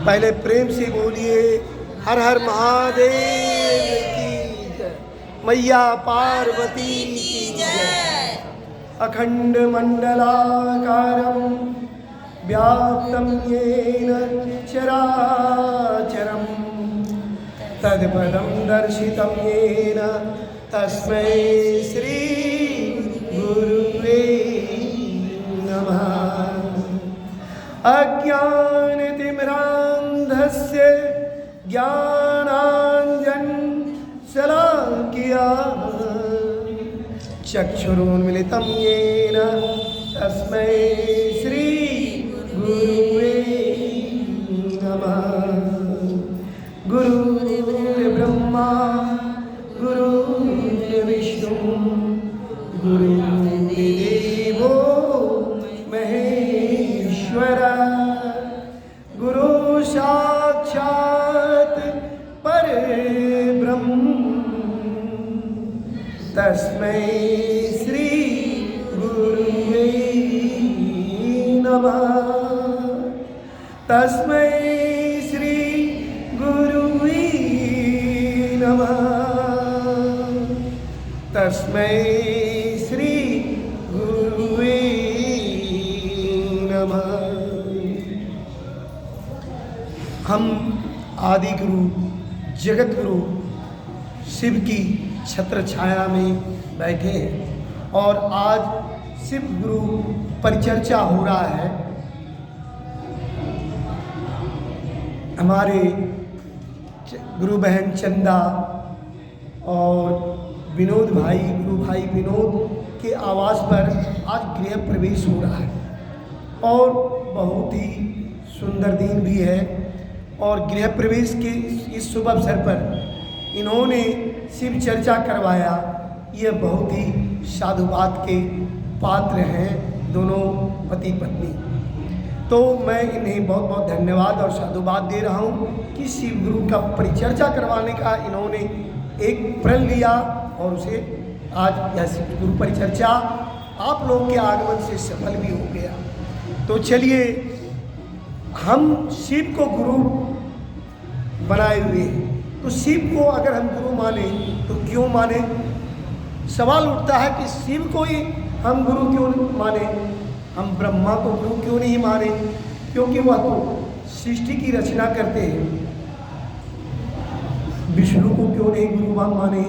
पहले प्रेम से बोलिए हर हर महादेव की जय, मैया पार्वती की जय। अखंड मंडलाकारं व्याप्तं येन चराचरं तत्पदं दर्शितं येन तस्मै श्री गुरुवे नमः। अज्ञानतिमिरान्धस्य ज्ञानाञ्जनशलाकया चक्षुरुन्मिलितं येन तस्मै श्री गुरुवे नमः। गुरुर्ब्रह्मा गुरुर्विष्णु गुरुर्देवो महेश्वरः गुरु साक्षात् परब्रह्म तस्मै श्री गुरुवे नमः। तस्मै श्री गुरुवे नमः। तस्मै श्री गुरुवे नमः। हम आदि गुरु जगत गुरु शिव की छत्र छाया में बैठे हैं और आज शिव गुरु परिचर्चा हो रहा है। हमारे गुरु बहन चंदा और विनोद भाई, गुरु भाई विनोद के आवास पर आज गृह प्रवेश हो रहा है और बहुत ही सुंदर दिन भी है। और गृह प्रवेश के इस शुभ अवसर पर इन्होंने शिव चर्चा करवाया। ये बहुत ही साधुवाद के पात्र हैं दोनों पति पत्नी। तो मैं इन्हें बहुत बहुत धन्यवाद और साधुवाद दे रहा हूँ कि शिव गुरु का परिचर्चा करवाने का इन्होंने एक प्रण लिया और उसे आज यह शिव गुरु परिचर्चा आप लोगों के आगमन से सफल भी हो गया। तो चलिए, हम शिव को गुरु बनाए हुए हैं, तो शिव को अगर हम गुरु माने तो क्यों माने? सवाल उठता है कि शिव को ही हम गुरु क्यों माने, हम ब्रह्मा को गुरु क्यों नहीं माने? क्योंकि वह तो सृष्टि की रचना करते हैं। विष्णु को क्यों नहीं गुरु माने?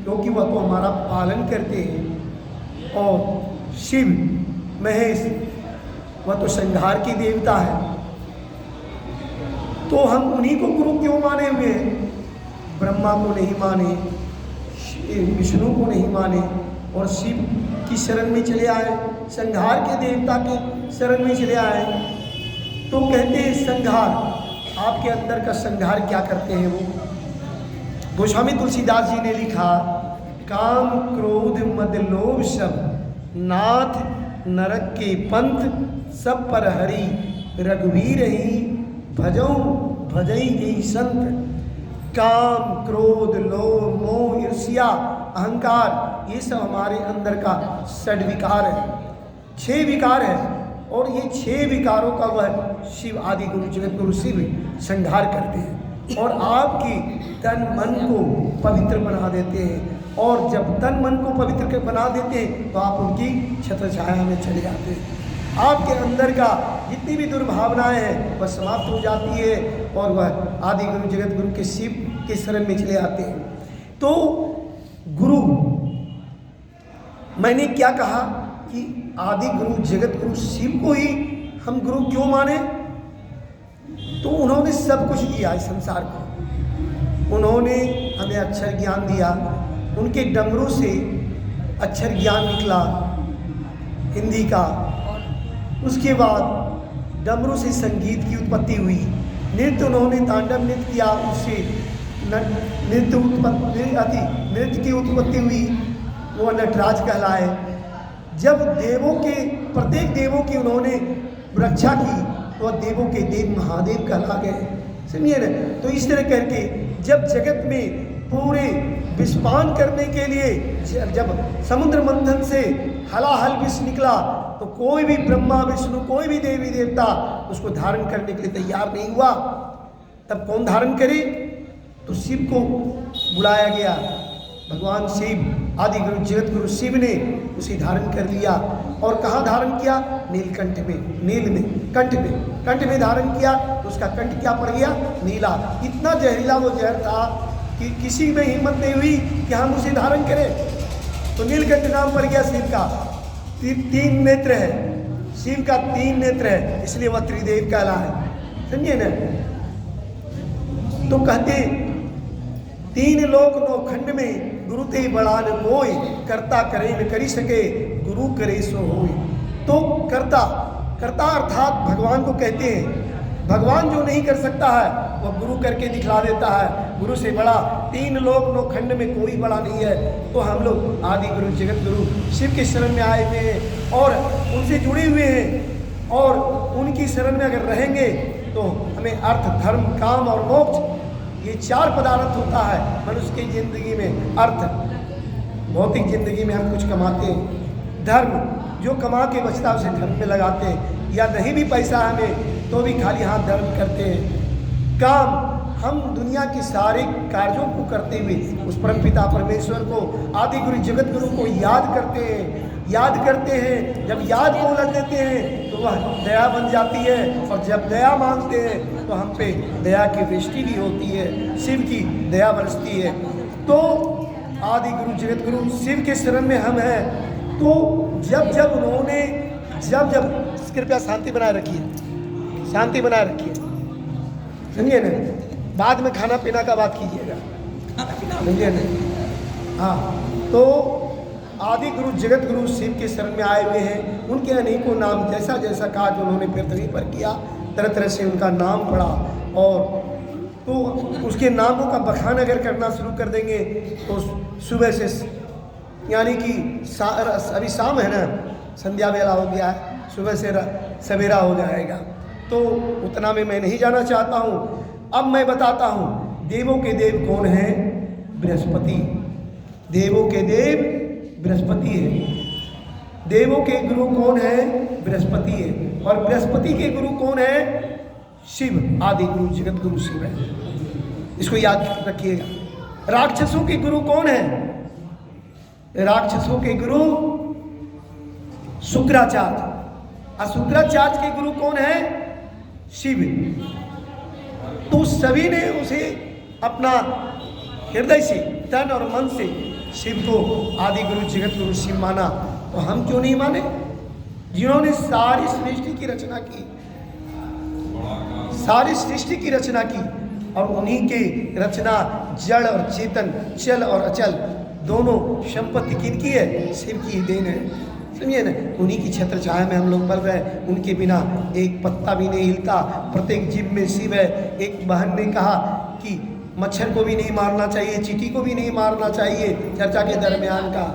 क्योंकि वह तो हमारा पालन करते हैं। और शिव महेश वह तो संहार की देवता है, तो हम उन्हीं को गुरु क्यों माने हुए हैं? ब्रह्मा को नहीं माने, विष्णु को नहीं माने और शिव की शरण में चले आए, संहार के देवता के शरण में चले आए। तो कहते हैं संहार, आपके अंदर का संहार क्या करते हैं? वो गोस्वामी तुलसीदास जी ने लिखा, काम क्रोध मद लोभ सब नाथ नरक के पंथ सब पर हरि रघुवीर ही भजौ भजई गई संत। काम क्रोध लोभ मोह ईर्ष्या अहंकार, ये सब हमारे अंदर का षड विकार है, 6 विकार है। और ये 6 विकारों का वह शिव आदि गुरु जगत गुरु शिव संहार करते हैं और आपकी तन मन को पवित्र बना देते हैं। और जब तन मन को पवित्र बना देते हैं तो आप उनकी छत्र छाया में चले जाते हैं। आपके अंदर का जितनी भी दुर्भावनाएं हैं वह समाप्त हो जाती है और वह आदि गुरु जगत गुरु के शिव के शरण में चले आते हैं। तो गुरु, मैंने क्या कहा कि आदि गुरु जगत गुरु शिव को ही हम गुरु क्यों माने? तो उन्होंने सब कुछ दिया इस संसार को। उन्होंने हमें अक्षर ज्ञान दिया, उनके डमरू से अक्षर ज्ञान निकला हिंदी का। उसके बाद डमरू से संगीत की उत्पत्ति हुई, नृत्य उन्होंने तांडव नृत्य किया, उससे नृत्य की उत्पत्ति हुई, वो नटराज कहलाए। जब देवों के प्रत्येक देवों की उन्होंने रक्षा की तो देवों के देव महादेव कहला गए। सुनिए ना, तो इस तरह करके जब जगत में पूरे विस्पान करने के लिए जब समुद्र मंथन से हलाहल विष निकला तो कोई भी ब्रह्मा विष्णु कोई भी देवी देवता उसको धारण करने के लिए तैयार नहीं हुआ। तब कौन धारण करे? तो शिव को बुलाया गया। भगवान शिव आदि गुरु जगत गुरु शिव ने उसे धारण कर लिया। और कहाँ धारण किया? नीलकंठ में, नील में, कंठ में धारण किया। तो उसका कंठ क्या पड़ गया? नीला। इतना जहरीला वो जहर था कि किसी में हिम्मत नहीं हुई कि हम उसे धारण करें। तो नीलकंठ नाम पड़ गया शिव का। तीन नेत्र है शिव का, 3 नेत्र है, इसलिए वह त्रिदेव कहला है। समझिए ना? तो कहते 3 लोक 9 खंड में गुरु ते बड़ा न कोई, करता करे न करी सके, गुरु करे सो होय। तो करता अर्थात भगवान को कहते हैं। भगवान जो नहीं कर सकता है वह गुरु करके दिखला देता है। गुरु से बड़ा 3 लोक 9 खंड में कोई बड़ा नहीं है। तो हम लोग आदि गुरु जगत गुरु शिव के शरण में आए हुए हैं और उनसे जुड़े हुए हैं। और उनकी शरण में अगर रहेंगे तो हमें अर्थ, धर्म, काम और मोक्ष, ये 4 पदार्थ होता है मनुष्य की जिंदगी में। अर्थ, भौतिक जिंदगी में हम कुछ कमाते हैं। धर्म, जो कमा के बचता है उसे धर्म में लगाते हैं, या नहीं भी पैसा हमें तो भी खाली हाथ धर्म करते हैं। काम, हम दुनिया के सारे कार्यों को करते हुए उस परम पिता परमेश्वर को, आदि गुरु जगत गुरु को याद करते हैं। जब याद को उलट देते हैं तो वह दया बन जाती है। और जब दया मांगते हैं तो हम पे दया की वृष्टि भी होती है, शिव की दया बरसती है। तो आदि गुरु जगत गुरु शिव के शरण में हम हैं। तो जब उन्होंने कृपया शांति बनाए रखिए, शांति बनाए रखिए, समझिए ना? बाद में खाना पीना का बात कीजिएगा, समझिए ना? हाँ, तो आदि गुरु जगत गुरु शिव के शरण में आए हुए हैं। उनके अनेकों नाम, जैसा जैसा काज उन्होंने पृथ्वी पर किया, तरह तरह से उनका नाम पड़ा। और तो उसके नामों का बखान अगर करना शुरू कर देंगे तो सुबह से, यानी कि अभी शाम है ना, संध्या वेला हो गया है, सुबह से सवेरा हो जाएगा। तो उतना में मैं नहीं जाना चाहता हूँ। अब मैं बताता हूँ देवों के देव कौन है? बृहस्पति। देवों के देव बृहस्पति है। देवों के गुरु कौन है? बृहस्पति है। और बृहस्पति के गुरु कौन है? शिव, आदि गुरु जगत गुरु शिव है। इसको याद रखिएगा। राक्षसों के गुरु कौन है? राक्षसों के गुरु शुक्राचार्य। और शुक्राचार्य के गुरु कौन है? शिव। तो सभी ने उसे अपना हृदय से, तन और मन से शिव को आदि गुरु जगत गुरु शिव माना। तो हम क्यों नहीं माने? जिन्होंने सारी सृष्टि की रचना की, सारी सृष्टि की रचना की, और उन्हीं के रचना जड़ और चेतन, चल और अचल दोनों संपत्ति किनकी है? शिव की देन है। समझिए ना? उन्हीं की छत्र छाया में हम लोग पल रहे हैं। उनके बिना एक पत्ता भी नहीं हिलता। प्रत्येक जीव में शिव है। एक बहन ने कहा कि मच्छर को भी नहीं मारना चाहिए, चींटी को भी नहीं मारना चाहिए, चर्चा के दरमियान का।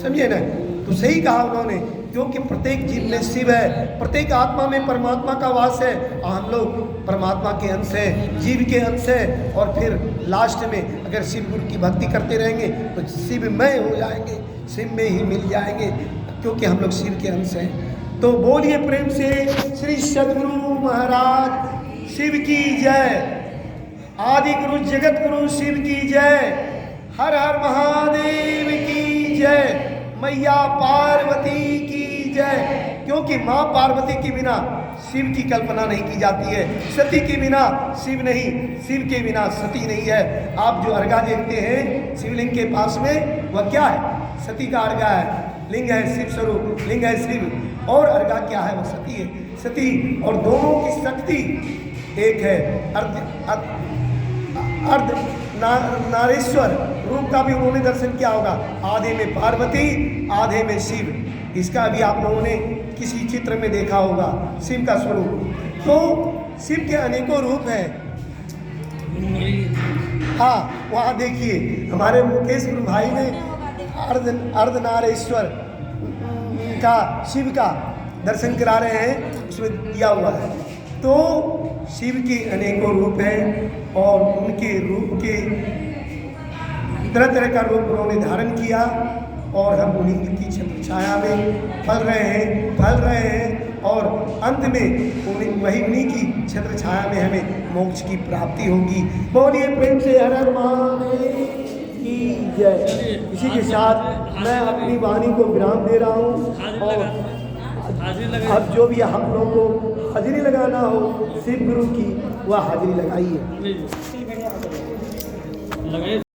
समझिए ना? तो सही कहा उन्होंने, क्योंकि प्रत्येक जीव में शिव है, प्रत्येक आत्मा में परमात्मा का वास है। और हम लोग परमात्मा के अंश हैं, जीव के अंश हैं। और फिर लास्ट में अगर शिव गुरु की भक्ति करते रहेंगे तो शिवमय हो जाएंगे, शिव में ही मिल जाएंगे, क्योंकि हम लोग शिव के अंश हैं। तो बोलिए प्रेम से श्री सद्गुरु महाराज शिव की जय। आदि गुरु जगत गुरु शिव की जय। हर हर महादेव की जय। मैया पार्वती की जय। क्योंकि माँ पार्वती के बिना शिव की कल्पना नहीं की जाती है। सती के बिना शिव नहीं, शिव के बिना सती नहीं है। आप जो अर्घा देखते हैं शिवलिंग के पास में, वह क्या है? सती का अर्घा है। लिंग है शिव स्वरूप, लिंग है शिव, और अर्घा क्या है? वह सती है। सती और दोनों की शक्ति एक है। अर्ध नारेश्वर रूप का भी उन्होंने दर्शन किया होगा। आधे में पार्वती, आधे में शिव। इसका भी आप लोगों ने किसी चित्र में देखा होगा, शिव का स्वरूप। तो शिव के अनेकों रूप हैं। हाँ, वहाँ देखिए हमारे मुकेश गुरु भाई ने अर्धनारेश्वर का शिव का दर्शन करा रहे हैं, उसमें दिया हुआ है। तो शिव के अनेकों रूप हैं और उनके रूप के तरह तरह का रूप उन्होंने धारण किया और हम उन्हीं की छत्र छाया में फल रहे हैं और अंत में उन्हीं की छत्र छाया में हमें मोक्ष की प्राप्ति होगी। बोलिए प्रेम से हर हर महादेव की जय। इसी के साथ मैं अपनी वाणी को विराम दे रहा हूँ और अब जो भी हम लोगों को हाजिरी लगाना हो शिव गुरु की वह हाजिरी लगाइए।